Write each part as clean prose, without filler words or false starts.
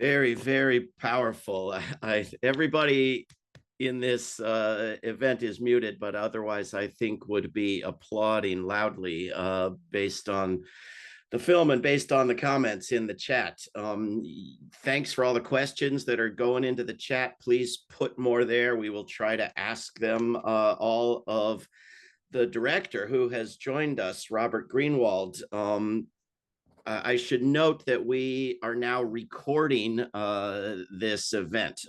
Very, very powerful. Everybody in this event is muted, but otherwise, I think would be applauding loudly based on the film and based on the comments in the chat. Thanks for all the questions that are going into the chat. Please put more there. We will try to ask them all of the director who has joined us, Robert Greenwald. I should note that we are now recording this event.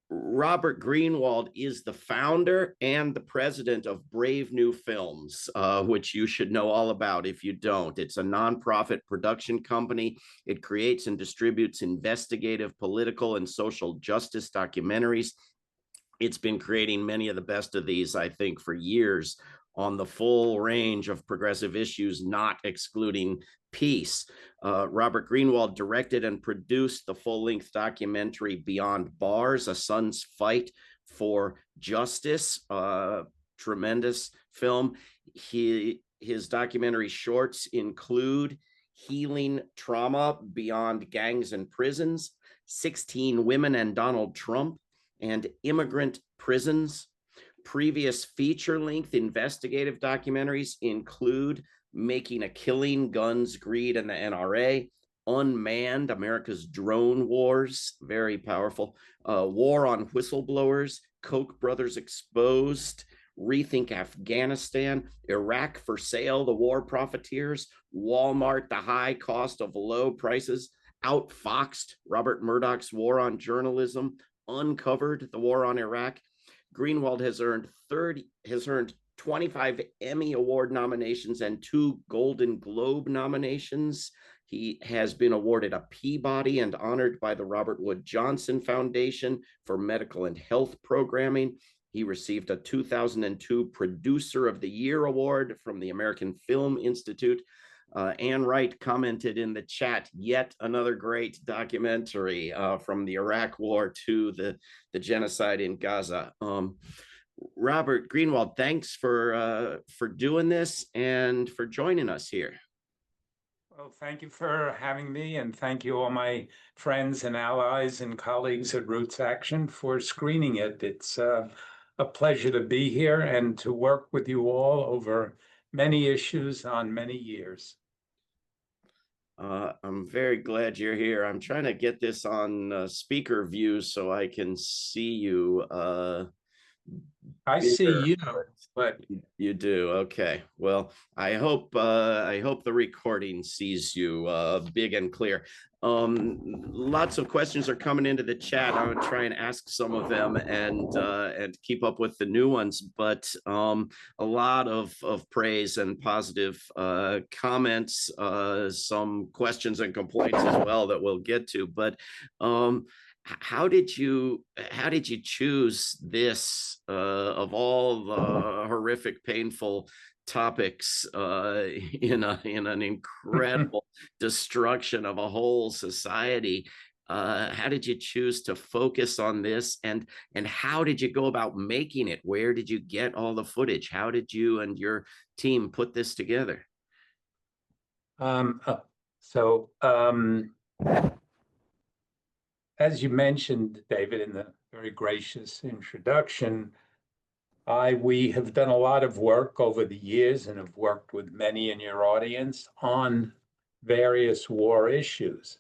Robert Greenwald is the founder and the president of Brave New Films, which you should know all about if you don't. It's a nonprofit production company. It creates and distributes investigative, political, and social justice documentaries. It's been creating many of the best of these, I think, for years on the full range of progressive issues, not excluding peace. Robert Greenwald directed and produced the full-length documentary Beyond Bars, A Son's Fight for Justice, tremendous film. His documentary shorts include Healing Trauma Beyond Gangs and Prisons, 16 Women and Donald Trump, and Immigrant Prisons. Previous feature-length investigative documentaries include Making a Killing, Guns, Greed, and the NRA, Unmanned, America's Drone Wars, very powerful, War on Whistleblowers, Koch Brothers Exposed, Rethink Afghanistan, Iraq for Sale, The War Profiteers, Walmart, The High Cost of Low Prices, Outfoxed, Robert Murdoch's War on Journalism, Uncovered, the War on Iraq. Greenwald has earned 25 Emmy Award nominations and 2 Golden Globe nominations. He has been awarded a Peabody and honored by the Robert Wood Johnson Foundation for Medical and Health Programming. He received a 2002 Producer of the Year Award from the American Film Institute. Ann Wright commented in the chat, yet another great documentary from the Iraq War to the genocide in Gaza. Robert Greenwald, thanks for doing this and for joining us here. Well, thank you for having me, and thank you all my friends and allies and colleagues at Roots Action for screening it. It's a pleasure to be here and to work with you all over many issues on many years. I'm very glad you're here. I'm trying to get this on speaker view so I can see you. I see you, but you do. Okay. Well, I hope the recording sees you big and clear. Lots of questions are coming into the chat. I'm gonna try and ask some of them and keep up with the new ones. But a lot of praise and positive comments, some questions and complaints as well that we'll get to. But how did you choose this of all the horrific, painful topics in an incredible destruction of a whole society? How did you choose to focus on this, and how did you go about making it? Where did you get all the footage? How did you and your team put this together? As you mentioned, David, in the very gracious introduction, we have done a lot of work over the years and have worked with many in your audience on various war issues.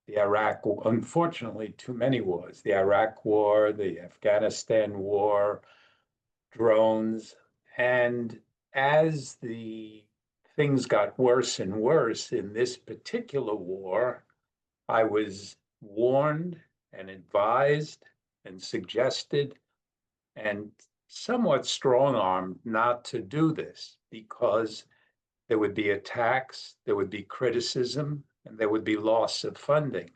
The Iraq, unfortunately, too many wars, the Iraq War, the Afghanistan War, drones. And as the things got worse and worse in this particular war, I was warned and advised and suggested and somewhat strong-armed not to do this because there would be attacks, there would be criticism, and there would be loss of funding.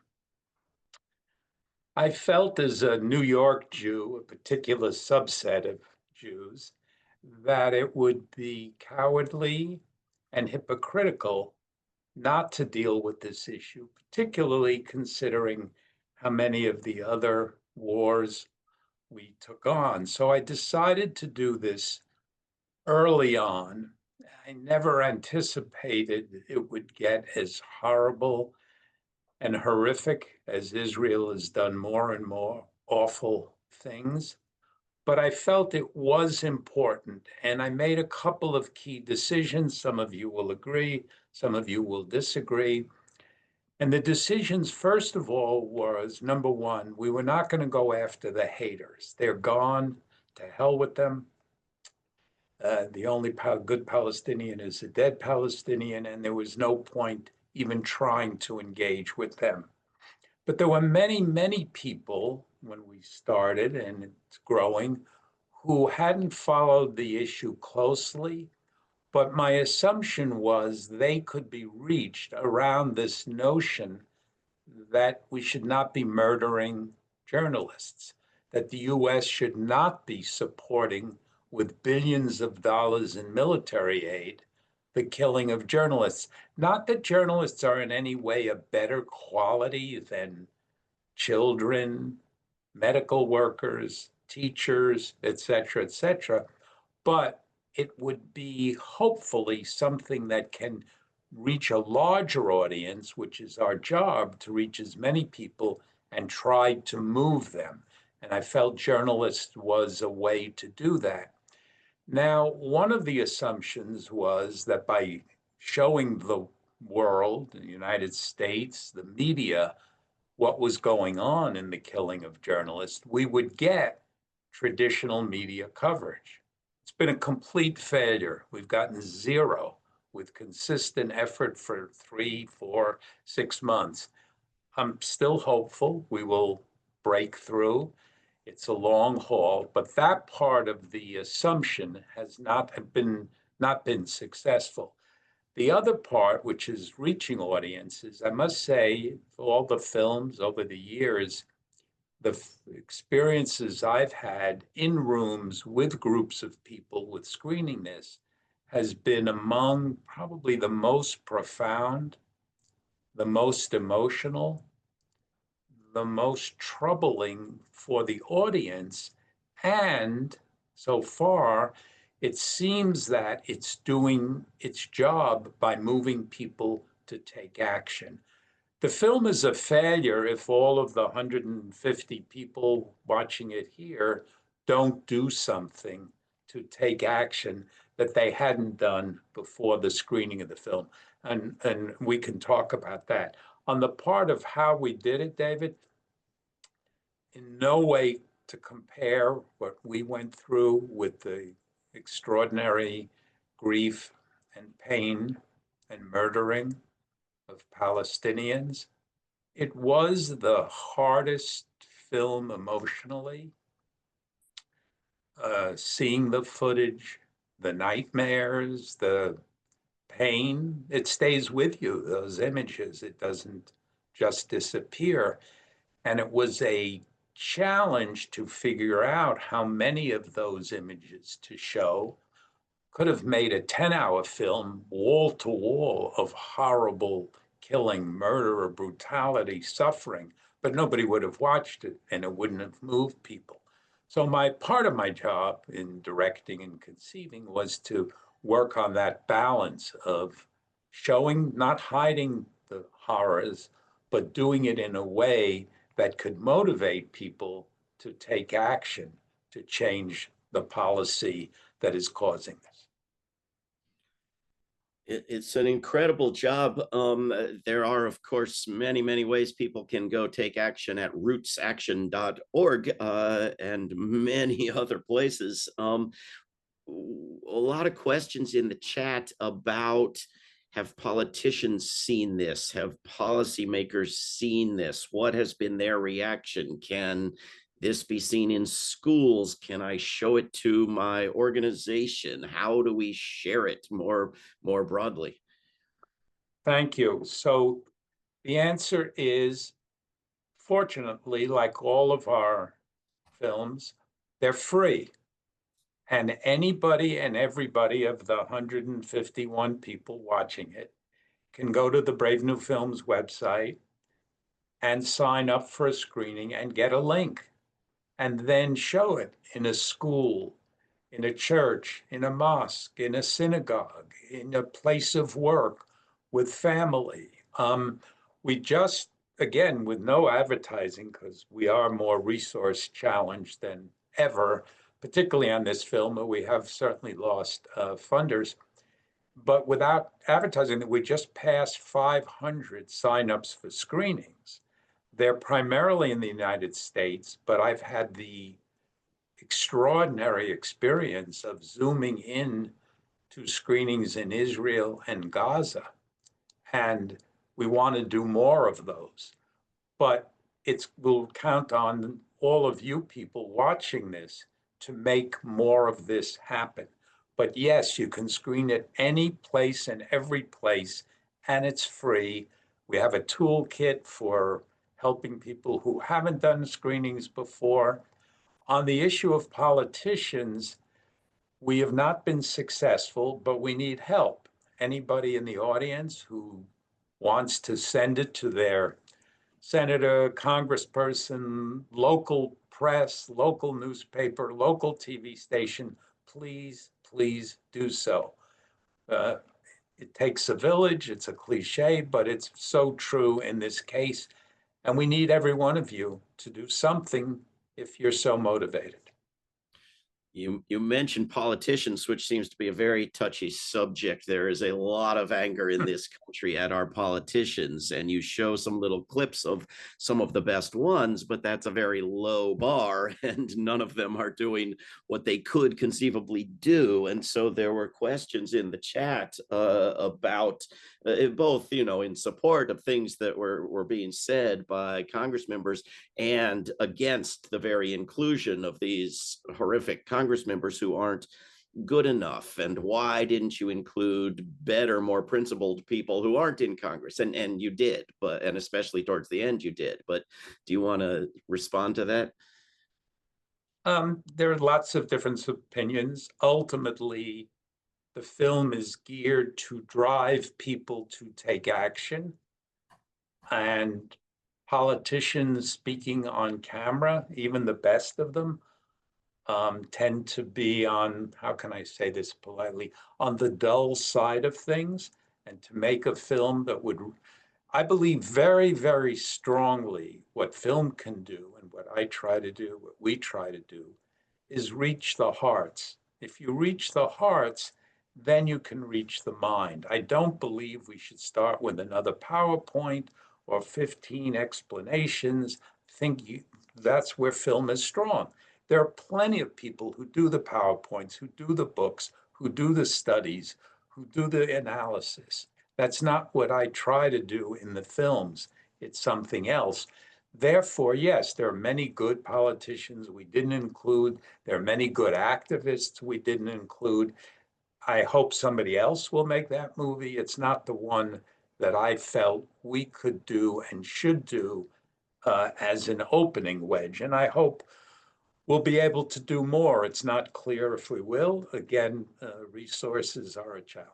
I felt as a New York Jew, a particular subset of Jews, that it would be cowardly and hypocritical not to deal with this issue, particularly considering how many of the other wars we took on. So I decided to do this early on. I never anticipated it would get as horrible and horrific as Israel has done more and more awful things. But I felt it was important, and I made a couple of key decisions. Some of you will agree, some of you will disagree. And the decisions, first of all, was number one, we were not going to go after the haters. They're gone. To hell with them. The only good Palestinian is a dead Palestinian, and there was no point even trying to engage with them. But there were many, many people when we started, and it's growing, who hadn't followed the issue closely. But my assumption was they could be reached around this notion that we should not be murdering journalists, that the US should not be supporting with billions of dollars in military aid the killing of journalists. Not that journalists are in any way a better quality than children, medical workers, teachers, et cetera, but it would be hopefully something that can reach a larger audience, which is our job to reach as many people and try to move them. And I felt journalist was a way to do that. Now, one of the assumptions was that by showing the world, the United States, the media, what was going on in the killing of journalists, we would get traditional media coverage. It's been a complete failure. We've gotten zero with consistent effort for 3, 4, 6 months. I'm still hopeful we will break through. It's a long haul, but that part of the assumption has not been successful. The other part, which is reaching audiences, I must say, for all the films over the years, the experiences I've had in rooms with groups of people with screening this has been among probably the most profound, the most emotional, the most troubling for the audience. And so far, it seems that it's doing its job by moving people to take action. The film is a failure if all of the 150 people watching it here don't do something to take action that they hadn't done before the screening of the film. And we can talk about that. On the part of how we did it, David, in no way to compare what we went through with the extraordinary grief and pain and murdering of Palestinians. It was the hardest film emotionally. Seeing the footage, the nightmares, the pain, it stays with you, those images. It doesn't just disappear. And it was a challenge to figure out how many of those images to show. Could have made a 10-hour film wall to wall of horrible killing, murder, or brutality, suffering, but nobody would have watched it and it wouldn't have moved people. So my part of my job in directing and conceiving was to work on that balance of showing, not hiding the horrors, but doing it in a way that could motivate people to take action to change the policy that is causing this. It's an incredible job. There are, of course, many, many ways people can go take action at rootsaction.org and many other places. A lot of questions in the chat about, have politicians seen this? Have policymakers seen this? What has been their reaction? Can this be seen in schools? Can I show it to my organization? How do we share it more broadly? Thank you. So the answer is, fortunately, like all of our films, they're free. And anybody and everybody of the 151 people watching it can go to the Brave New Films website and sign up for a screening and get a link, and then show it in a school, in a church, in a mosque, in a synagogue, in a place of work, with family. We just again, with no advertising, because we are more resource challenged than ever, particularly on this film, but we have certainly lost funders. But without advertising, we just passed 500 signups for screenings. They're primarily in the United States, but I've had the extraordinary experience of zooming in to screenings in Israel and Gaza. And we want to do more of those. But we'll count on all of you people watching this to make more of this happen. But yes, you can screen at any place and every place, and it's free. We have a toolkit for helping people who haven't done screenings before. On the issue of politicians, we have not been successful, but we need help. Anybody in the audience who wants to send it to their senator, congressperson, local press, local newspaper, local TV station, please, please do so. It takes a village. It's a cliche, but it's so true in this case. And we need every one of you to do something if you're so motivated. You mentioned politicians, which seems to be a very touchy subject. There is a lot of anger in this country at our politicians, and you show some little clips of some of the best ones, but that's a very low bar, and none of them are doing what they could conceivably do. And so there were questions in the chat about both, in support of things that were being said by Congress members and against the very inclusion of these horrific Congress members who aren't good enough. And why didn't you include better, more principled people who aren't in Congress? And you did, and especially towards the end you did. But do you want to respond to that? There are lots of different opinions. Ultimately, the film is geared to drive people to take action. And politicians speaking on camera, even the best of them, tend to be on, how can I say this politely, on the dull side of things. And to make a film that would, I believe very, very strongly what film can do and what I try to do, what we try to do, is reach the hearts. If you reach the hearts, then you can reach the mind. I don't believe we should start with another PowerPoint or 15 explanations. That's where film is strong. There are plenty of people who do the PowerPoints, who do the books, who do the studies, who do the analysis. That's not what I try to do in the films. It's something else. Therefore, yes, there are many good politicians we didn't include. There are many good activists we didn't include. I hope somebody else will make that movie. It's not the one that I felt we could do and should do as an opening wedge. And I hope we'll be able to do more. It's not clear if we will. Again, resources are a challenge.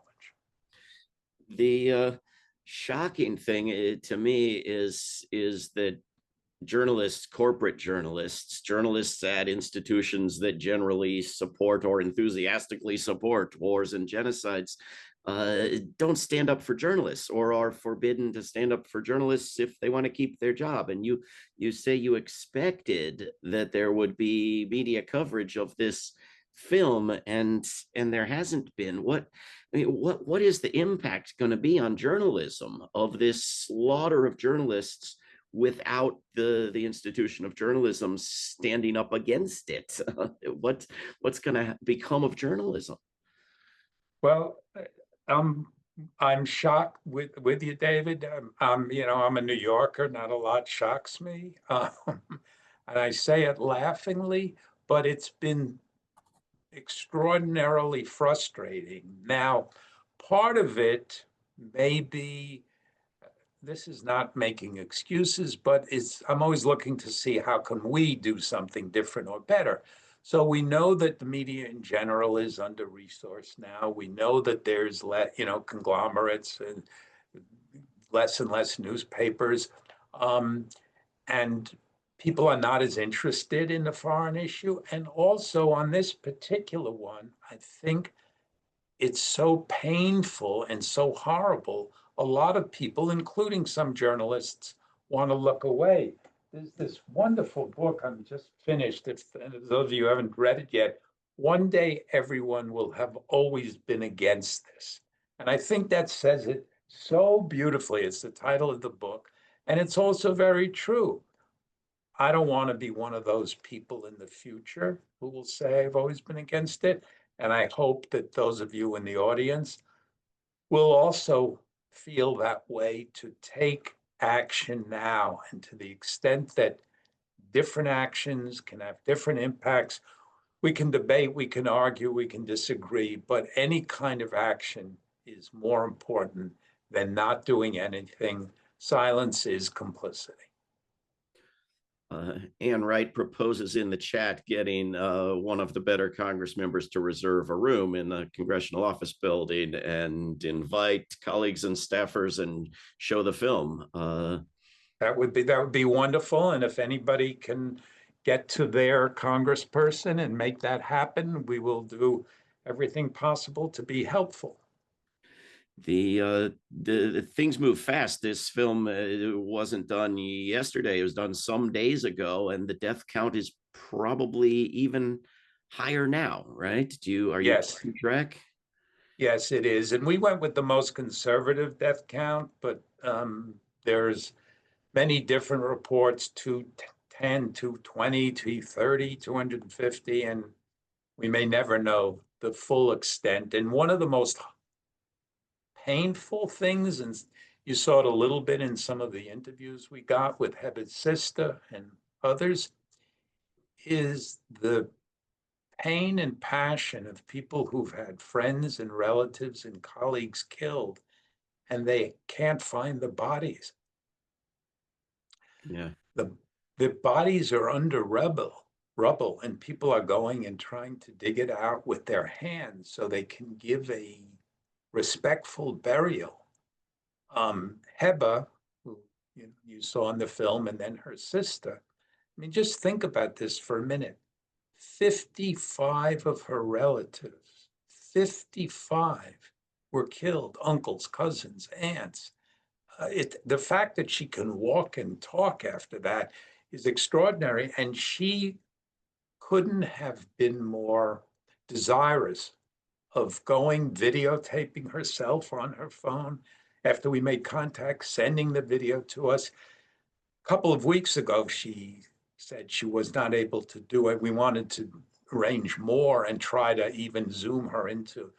The shocking thing to me is that journalists, corporate journalists at institutions that generally support or enthusiastically support wars and genocides, don't stand up for journalists or are forbidden to stand up for journalists if they want to keep their job. And you say you expected that there would be media coverage of this film, and there hasn't been. What is the impact going to be on journalism of this slaughter of journalists without the institution of journalism standing up against it? What's going to become of journalism? Well, I'm shocked with you, David. I'm a New Yorker. Not a lot shocks me, and I say it laughingly, but it's been extraordinarily frustrating. Now, part of it may be, this is not making excuses, but I'm always looking to see how can we do something different or better. So we know that the media in general is under-resourced now. We know that there's conglomerates and less newspapers. And people are not as interested in the foreign issue. And also on this particular one, I think it's so painful and so horrible. A lot of people, including some journalists, want to look away. There's this wonderful book I'm just finished. If those of you who haven't read it yet, One Day Everyone Will Have Always Been Against This. And I think that says it so beautifully. It's the title of the book. And it's also very true. I don't want to be one of those people in the future who will say I've always been against it. And I hope that those of you in the audience will also feel that way, to take action now. And to the extent that different actions can have different impacts, we can debate, we can argue, we can disagree, but any kind of action is more important than not doing anything. Silence is complicity. Ann Wright proposes in the chat getting one of the better Congress members to reserve a room in the congressional office building and invite colleagues and staffers and show the film. That would be wonderful. And if anybody can get to their congressperson and make that happen, we will do everything possible to be helpful. The things move fast. This film wasn't done yesterday. It was done some days ago, and the death count is probably even higher now, right? Are you Yes. keeping track? Yes, it is. And we went with the most conservative death count, but there's many different reports, 210, 220, 230, 250, and we may never know the full extent. And one of the most painful things, and you saw it a little bit in some of the interviews we got with Heber's sister and others, is the pain and passion of people who've had friends and relatives and colleagues killed, and they can't find the bodies. Yeah. The bodies are under rubble, and people are going and trying to dig it out with their hands so they can give a respectful burial. Heba, who you saw in the film, and then her sister. I mean, just think about this for a minute. 55 of her relatives, 55 were killed, uncles, cousins, aunts. The fact that she can walk and talk after that is extraordinary. And she couldn't have been more desirous of going, videotaping herself on her phone after we made contact, sending the video to us. A couple of weeks ago, she said she was not able to do it. We wanted to arrange more and try to even Zoom her into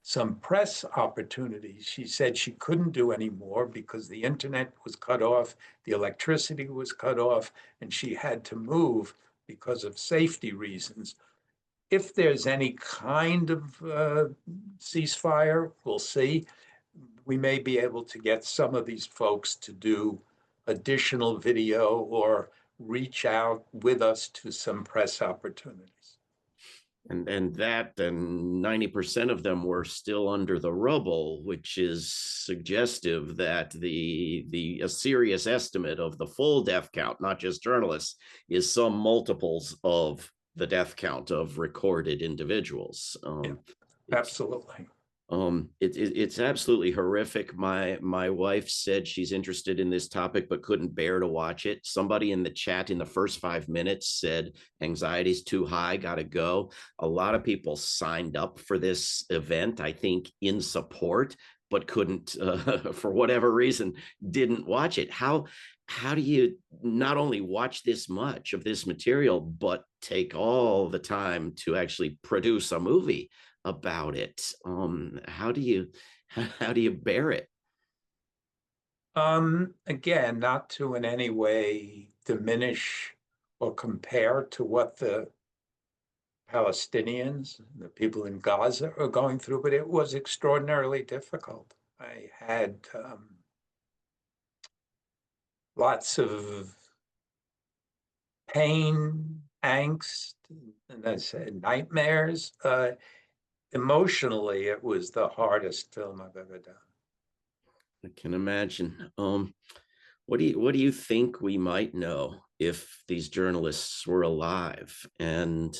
some press opportunities. She said she couldn't do any more because the internet was cut off, the electricity was cut off, and she had to move because of safety reasons. If there's any kind of ceasefire, we'll see. We may be able to get some of these folks to do additional video or reach out with us to some press opportunities. And 90% of them were still under the rubble, which is suggestive that a serious estimate of the full death count, not just journalists, is some multiples of the death count of recorded individuals. Yeah, absolutely. It's absolutely horrific. My wife said she's interested in this topic but couldn't bear to watch it. Somebody in the chat in the first 5 minutes said anxiety's too high, gotta go. A lot of people signed up for this event, I think, in support, but couldn't, for whatever reason, didn't watch it. How do you not only watch this much of this material, but take all the time to actually produce a movie about it? How do you bear it? Again, not to in any way diminish or compare to what the Palestinians, the people in Gaza are going through, but it was extraordinarily difficult. I had lots of pain, angst, and I said nightmares. Emotionally, it was the hardest film I've ever done. I can imagine. What do you think we might know if these journalists were alive? And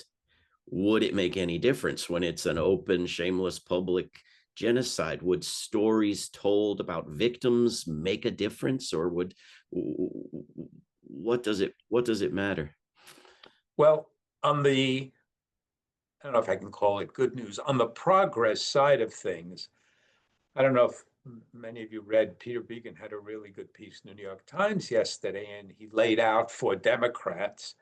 would it make any difference when it's an open, shameless public genocide? Would stories told about victims make a difference, or would what does it matter? Well, on the, I don't know if I can call it good news, on the progress side of things, I don't know if many of you read, Peter Began had a really good piece in the New York Times yesterday, and he laid out for Democrats,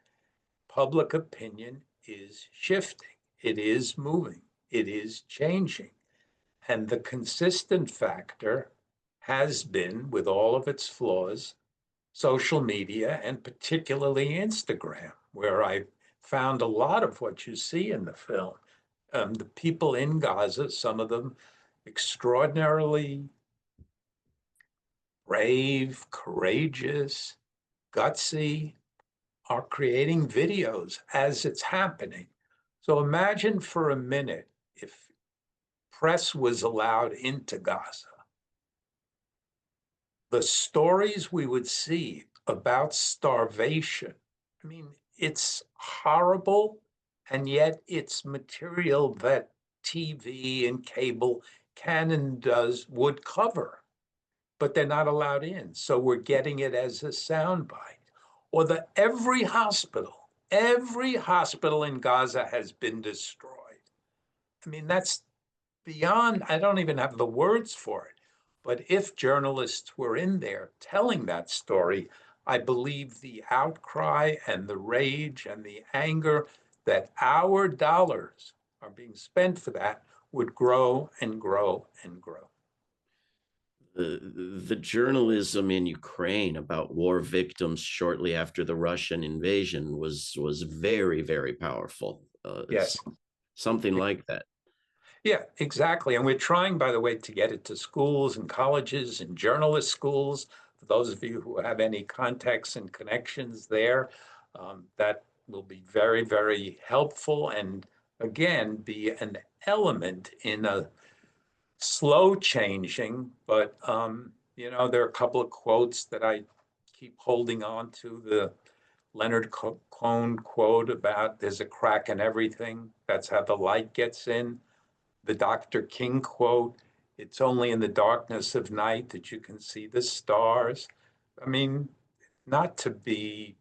public opinion is shifting. It is moving. It is changing. And the consistent factor has been, with all of its flaws, social media and particularly Instagram, where I found a lot of what you see in the film. The people in Gaza, some of them extraordinarily brave, courageous, gutsy, are creating videos as it's happening. So imagine for a minute if press was allowed into Gaza, the stories we would see about starvation. I mean, it's horrible, and yet it's material that TV and cable can and would cover, but they're not allowed in. So we're getting it as a soundbite. Or that every hospital in Gaza has been destroyed. I mean, that's beyond, I don't even have the words for it. But if journalists were in there telling that story, I believe the outcry and the rage and the anger that our dollars are being spent for that would grow and grow and grow. The journalism in Ukraine about war victims shortly after the Russian invasion was very, very powerful. Yes. Something like that. Yeah, exactly. And we're trying, by the way, to get it to schools and colleges and journalist schools. For those of you who have any contacts and connections there, that will be very, very helpful. And again, be an element in a slow changing, but there are a couple of quotes that I keep holding on to. The Leonard Cohen quote about there's a crack in everything. That's how the light gets in. The Dr. King quote, it's only in the darkness of night that you can see the stars. I mean, not to be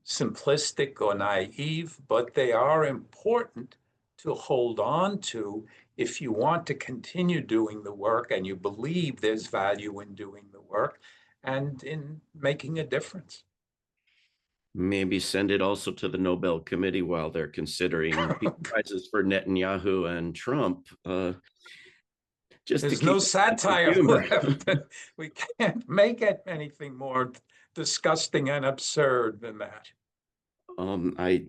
simplistic or naive, but they are important to hold on to if you want to continue doing the work and you believe there's value in doing the work and in making a difference. Maybe send it also to the Nobel Committee while they're considering peace prizes for Netanyahu and Trump, just to There's no keep satire humor. left. We can't make it anything more disgusting and absurd than that. I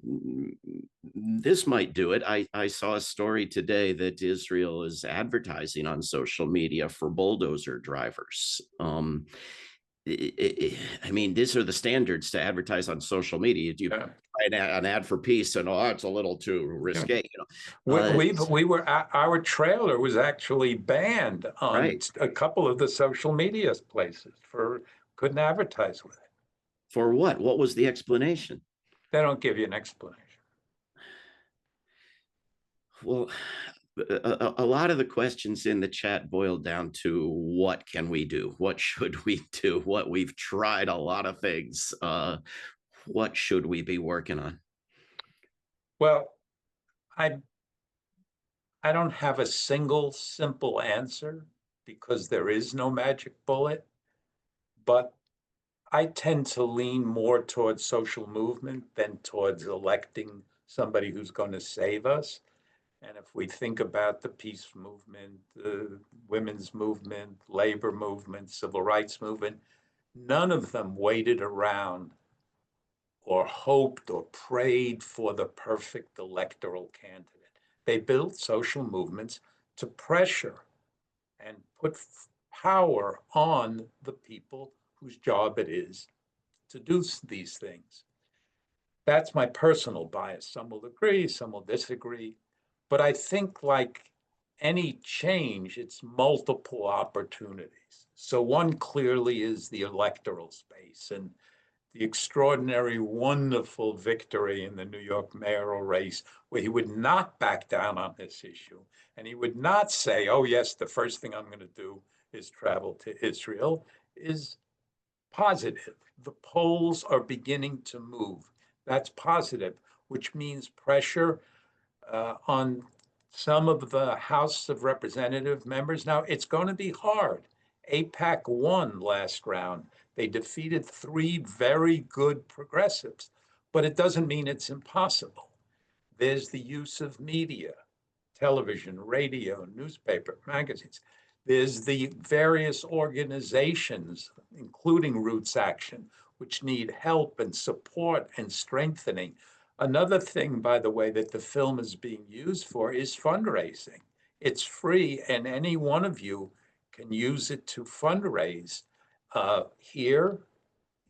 This might do it. I saw a story today that Israel is advertising on social media for bulldozer drivers. I mean, these are the standards to advertise on social media. You Yeah. an ad for peace, and it's a little too risque. Our trailer was actually banned on Right. a couple of the social media places for couldn't advertise with it. For what? What was the explanation? They don't give you an explanation. Well, a lot of the questions in the chat boil down to what can we do? What should we do? What we've tried a lot of things. What should we be working on? Well, I don't have a single simple answer because there is no magic bullet, but I tend to lean more towards social movement than towards electing somebody who's going to save us. And if we think about the peace movement, the women's movement, labor movement, civil rights movement, none of them waited around or hoped or prayed for the perfect electoral candidate. They built social movements to pressure and put power on the people whose job it is to do these things. That's my personal bias. Some will agree, some will disagree. But I think, like any change, it's multiple opportunities. So one clearly is the electoral space and the extraordinary, wonderful victory in the New York mayoral race, where he would not back down on this issue. And he would not say, oh, yes, the first thing I'm going to do is travel to Israel, is positive. The polls are beginning to move. That's positive, which means pressure on some of the House of Representative members. Now, it's going to be hard. AIPAC won last round. They defeated three very good progressives, but it doesn't mean it's impossible. There's the use of media, television, radio, newspaper, magazines. There's the various organizations, including Roots Action, which need help and support and strengthening. Another thing, by the way, that the film is being used for is fundraising. It's free, and any one of you can use it to fundraise here,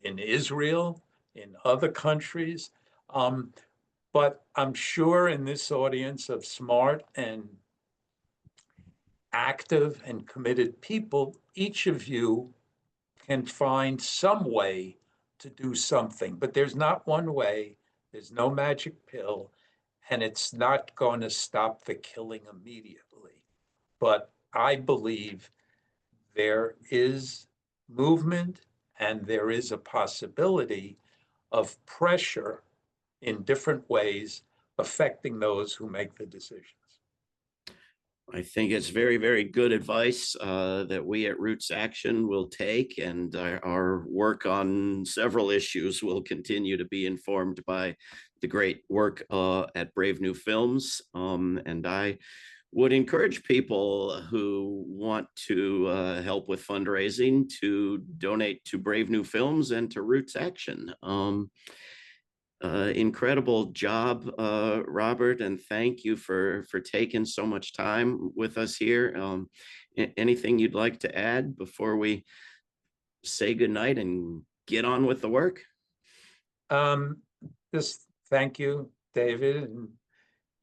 in Israel, in other countries. But I'm sure in this audience of smart and active and committed people, each of you can find some way to do something. But there's not one way, there's no magic pill, and it's not going to stop the killing immediately. But I believe there is movement and there is a possibility of pressure in different ways affecting those who make the decisions. I think it's very, very good advice that we at Roots Action will take, and our work on several issues will continue to be informed by the great work at Brave New Films. And I would encourage people who want to help with fundraising to donate to Brave New Films and to Roots Action. Incredible job, Robert, and thank you for taking so much time with us here. Anything you'd like to add before we say goodnight and get on with the work? Just thank you, David, and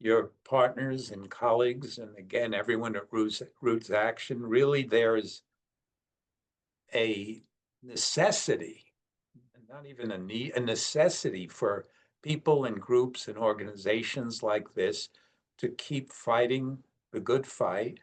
your partners and colleagues, and again, everyone at Roots Action. Really, there's a necessity, not even a need, a necessity for people and groups and organizations like this to keep fighting the good fight.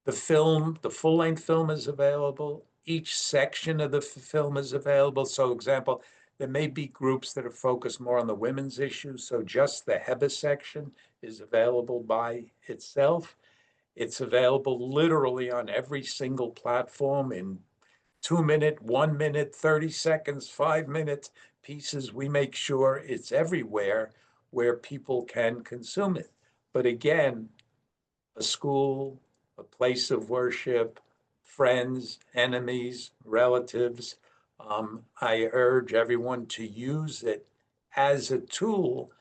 The film, the full-length film is available. Each section of the film is available. So, example, there may be groups that are focused more on the women's issues. So just the HEBA section is available by itself. It's available literally on every single platform in 2-minute, 1 minute, 30 seconds, 5 minutes pieces. We make sure it's everywhere where people can consume it. But again, a school, a place of worship, friends, enemies, relatives. I urge everyone to use it as a tool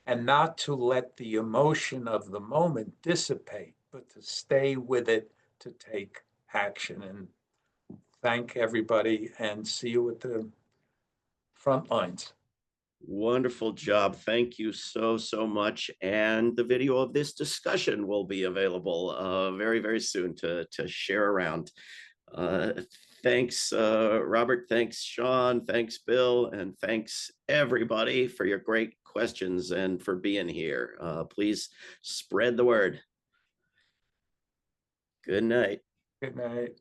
and not to let the emotion of the moment dissipate, but to stay with it, to take action. And thank everybody and see you at the front lines. Wonderful job. Thank you so much. And the video of this discussion will be available very, very soon to share around. Thanks, Robert. Thanks, Sean. Thanks, Bill. And thanks, everybody, for your great questions and for being here. Please spread the word. Good night. Good night.